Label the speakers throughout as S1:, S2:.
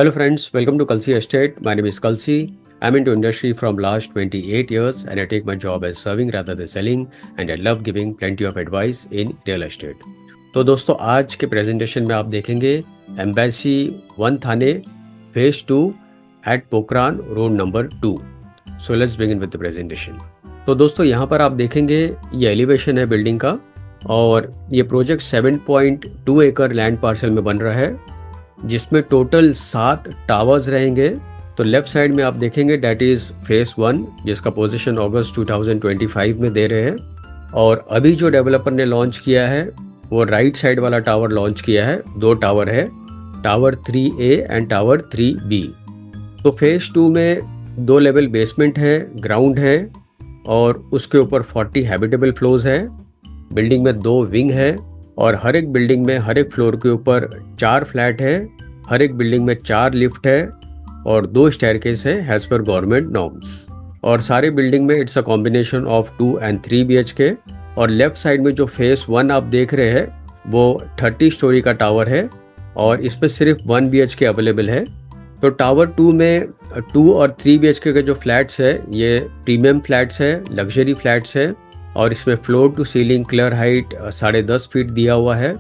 S1: Hello friends, welcome to Kalsi Estate. My name is Kalsi. I'm into industry from last 28 years and I take my job as serving rather than selling and I love giving plenty of advice in real estate. तो दोस्तों आज के presentation में आप देखेंगे Embassy 1 Thane phase 2 at Pokhran road number 2. So let's begin with the presentation. तो दोस्तों यहाँ पर आप देखेंगे ये एलिवेशन है बिल्डिंग का और ये प्रोजेक्ट 7.2 एकड़ लैंड पार्सल में बन रहा है जिसमें टोटल 7 टावर्स रहेंगे. तो लेफ्ट साइड में आप देखेंगे डेट इज फेस 1 जिसका पोजीशन अगस्त 2025 में दे रहे हैं और अभी जो डेवलपर ने लॉन्च किया है वो राइट साइड वाला टावर लॉन्च किया है. 2 टावर है, tower 3A and tower 3B. तो फेज 2 में 2 लेवल बेसमेंट है, ग्राउंड है और उसके ऊपर 40 हैबिटेबल फ्लोर्स है. बिल्डिंग में 2 विंग है और हर एक बिल्डिंग में हर एक फ्लोर के ऊपर 4 फ्लैट है, हर एक बिल्डिंग में 4 लिफ्ट है और 2 स्टेयरकेस है एज पर गवर्नमेंट नॉर्म्स. और सारे बिल्डिंग में it's a combination of 2 and 3 BHK. और लेफ्ट साइड में जो फेस 1 आप देख रहे हैं वो 30 स्टोरी का टावर है और इसमें सिर्फ 1 BHK अवेलेबल है. तो टावर 2 में 2 और 3 BHK के जो फ्लैट्स है ये प्रीमियम फ्लैट्स है, लग्जरी फ्लैट्स है और इसमें floor to ceiling clear height 10.5 feet दिया हुआ है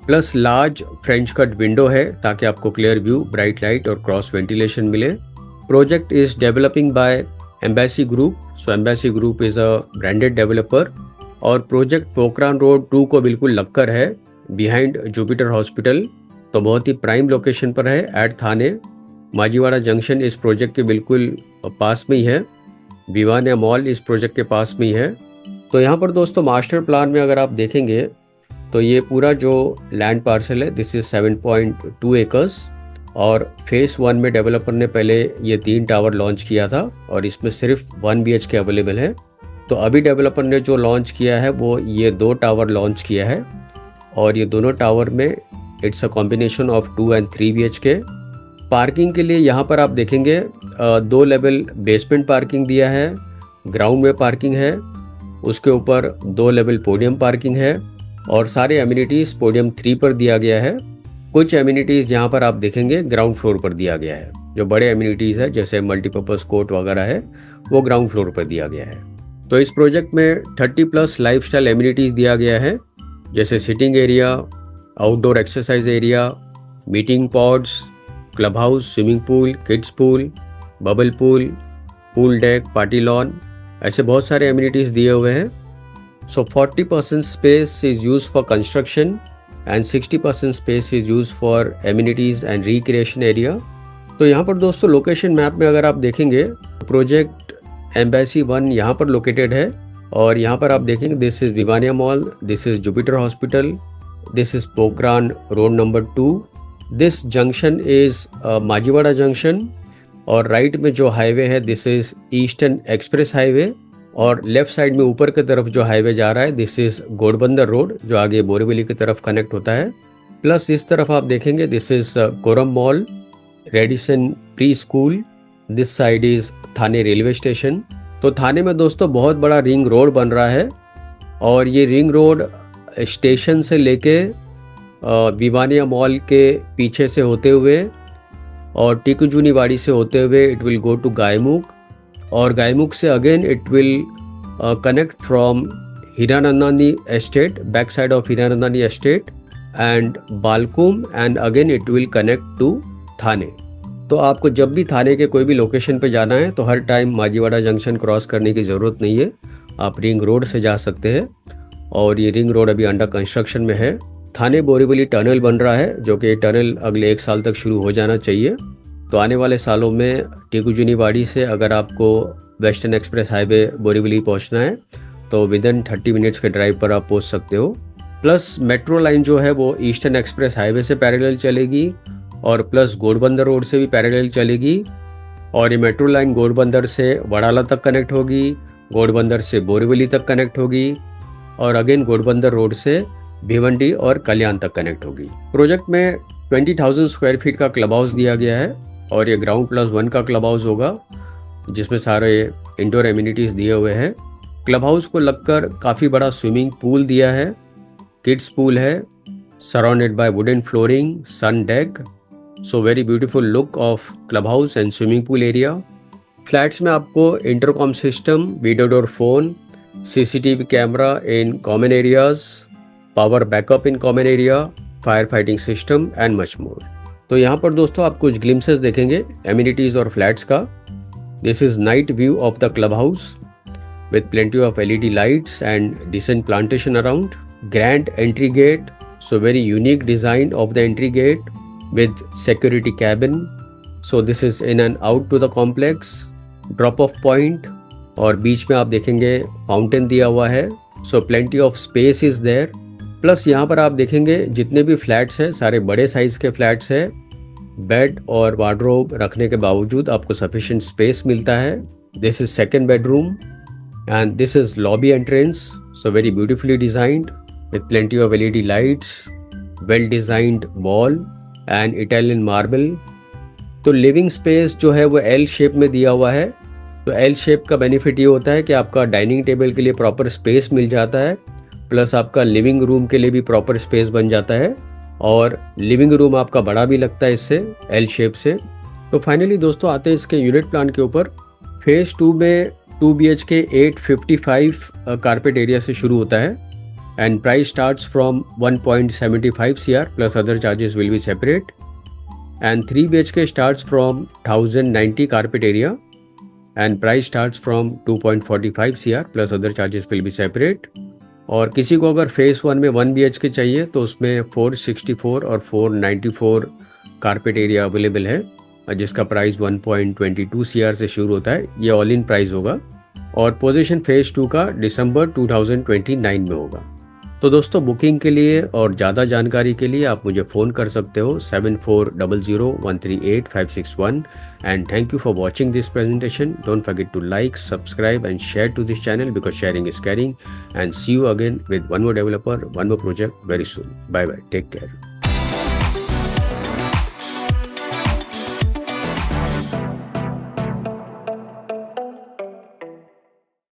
S1: plus large French cut window है ताकि आपको क्लियर व्यू, ब्राइट लाइट और क्रॉस वेंटिलेशन मिले. Project is developing by Embassy group. So Embassy group is a branded developer और प्रोजेक्ट पोखरान रोड 2 को बिल्कुल लगकर है बिहाइंड जुपिटर हॉस्पिटल. तो बहुत ही प्राइम लोकेशन पर है एट थाने. माजीवाड़ा जंक्शन इस प्रोजेक्ट के बिल्कुल पास में ही है. विवानिया मॉल इस प्रोजेक्ट के पास में ही है. तो यहाँ पर दोस्तों मास्टर प्लान में अगर आप देखेंगे तो ये पूरा जो लैंड पार्सल है दिस इज 7.2 एकर्स और फेस 1 में डेवलपर ने पहले ये 3 टावर लॉन्च किया था और इसमें सिर्फ 1 BHK अवेलेबल है. तो अभी डेवलपर ने जो लॉन्च किया है वो ये 2 टावर लॉन्च किया है और ये दोनों टावर में it's a combination of 2 and 3 BHK. Parking के लिए यहाँ पर आप देखेंगे 2 लेवल बेसमेंट पार्किंग दिया है, ग्राउंड में पार्किंग है, उसके ऊपर 2 लेवल पोडियम पार्किंग है और सारे एमिनिटीज़ पोडियम 3 पर दिया गया है. कुछ एमिनिटीज़ यहाँ पर आप देखेंगे ग्राउंड फ्लोर पर दिया गया है. जो बड़े एमिनिटीज़ है जैसे मल्टीपर्पज़ कोर्ट वगैरह है वो ग्राउंड फ्लोर पर दिया गया है. तो इस प्रोजेक्ट में 30+ लाइफस्टाइल एमिनिटीज़ दिया गया है जैसे sitting area, outdoor exercise area, meeting pods, club house, swimming pool, kids pool, bubble pool, pool deck, party lawn, ऐसे बहुत सारे एमिनिटीज़ दिए हुए हैं. सो 40% space is use for construction and 60% space is use for amenities and recreation area. तो यहाँ पर दोस्तों लोकेशन मैप में अगर आप देखेंगे प्रोजेक्ट एम्बेसी 1 यहाँ पर लोकेटेड है और यहाँ पर आप देखेंगे this is Viviana Mall, this is Jupiter Hospital, this is Pokhran road number 2. This junction is Majiwada junction और राइट में जो हाईवे है this is Eastern Express Highway और लेफ्ट साइड में ऊपर की तरफ जो हाईवे जा रहा है दिस इज़ घोड़बंदर रोड जो आगे बोरीवली की तरफ कनेक्ट होता है. प्लस इस तरफ आप देखेंगे this is Korum mall, Radisson pre school, this side is Thane railway station. तो थाने में दोस्तों बहुत बड़ा रिंग रोड बन रहा है और ये रिंग रोड स्टेशन से लेके विवानिया मॉल के पीछे से होते हुए और टिकुजुनीवाड़ी से होते हुए it will go to Gaimukh और गायमुख से again it will connect from Hiranandani Estate, back side of Hiranandani Estate and Balkum and again it will connect to Thane. तो आपको जब भी थाने के कोई भी लोकेशन पे जाना है तो हर टाइम माजीवाड़ा जंक्शन क्रॉस करने की ज़रूरत नहीं है, आप रिंग रोड से जा सकते हैं और ये रिंग रोड अभी अंडर कंस्ट्रक्शन में है. थाने बोरीवली टनल बन रहा है जो कि टनल अगले 1 साल तक शुरू हो जाना चाहिए. तो आने वाले सालों में टिकुजुनीवाड़ी से अगर आपको वेस्टर्न एक्सप्रेस हाईवे बोरीवली पहुंचना है तो विदिन 30 मिनट्स के ड्राइव पर आप पहुंच सकते हो. प्लस मेट्रो लाइन जो है वो ईस्टर्न एक्सप्रेस हाईवे से पैरेलल चलेगी और प्लस घोड़बंदर रोड से भी पैरेलल चलेगी और ये मेट्रो लाइन घोड़बंदर से वडाला तक कनेक्ट होगी, घोड़बंदर से बोरीवली तक कनेक्ट होगी और अगेन घोड़बंदर रोड से भिवंडी और कल्याण तक कनेक्ट होगी. प्रोजेक्ट में 20,000 स्क्वायर फीट का क्लब हाउस दिया गया है और ये ग्राउंड +1 का क्लब हाउस होगा जिसमें सारे इंडोर एमिनिटीज़ दिए हुए हैं. क्लब हाउस को लगकर काफ़ी बड़ा स्विमिंग पूल दिया है, किड्स पूल है, surrounded by wooden flooring, sun deck so very beautiful look of club house and swimming pool area. Flats में आपको intercom system, video door phone, CCTV camera in common areas, power backup in common area, fire fighting system and much more. तो यहाँ पर दोस्तों आप कुछ glimpses देखेंगे amenities और फ्लैट्स का। This is night view of the club house with plenty of LED lights and decent plantation around. Grand entry gate, so very unique design of the entry gate with security cabin. So this is in and out to the complex. Drop off point और बीच में आप देखेंगे fountain दिया हुआ है. So plenty of space is there. Plus यहाँ पर आप देखेंगे जितने भी फ्लैट्स हैं सारे बड़े साइज के फ्लैट्स हैं. बेड और वार्डरोब रखने के बावजूद आपको सफिशिएंट स्पेस मिलता है. This is second bedroom. And this is lobby entrance, so very beautifully designed with plenty of LED lights, well designed wall and Italian marble. तो लिविंग स्पेस जो है वो L शेप में दिया हुआ है. तो L शेप का बेनिफिट ये होता है कि आपका डाइनिंग टेबल के लिए प्रॉपर स्पेस मिल जाता है, प्लस आपका लिविंग रूम के लिए भी प्रॉपर स्पेस बन जाता है और लिविंग रूम आपका बड़ा भी लगता है इससे L शेप से. तो फाइनली दोस्तों आते हैं इसके यूनिट प्लान के ऊपर. फेज 2 में 2 BHK 855 कारपेट एरिया से शुरू होता है and price starts from 1.75 CR plus other charges will be separate. And 3 BHK starts from 1090 carpet area and price starts from 2.45 CR plus other charges will be separate. और किसी को अगर phase 1 में 1 BHK चाहिए तो उसमें 464 और 494 कारपेट एरिया अवेलेबल है जिसका प्राइस 1.22 CR से शुरू होता है. ये ऑल इन प्राइस होगा और पोजीशन फेज 2 का दिसंबर 2029 में होगा. तो दोस्तों बुकिंग के लिए और ज़्यादा जानकारी के लिए आप मुझे फ़ोन कर सकते हो 7400138561. And thank you for watching this presentation. Don't forget to like, subscribe and share to this channel because sharing is caring. And see you again with one more developer, one more project very soon. Bye bye, take care.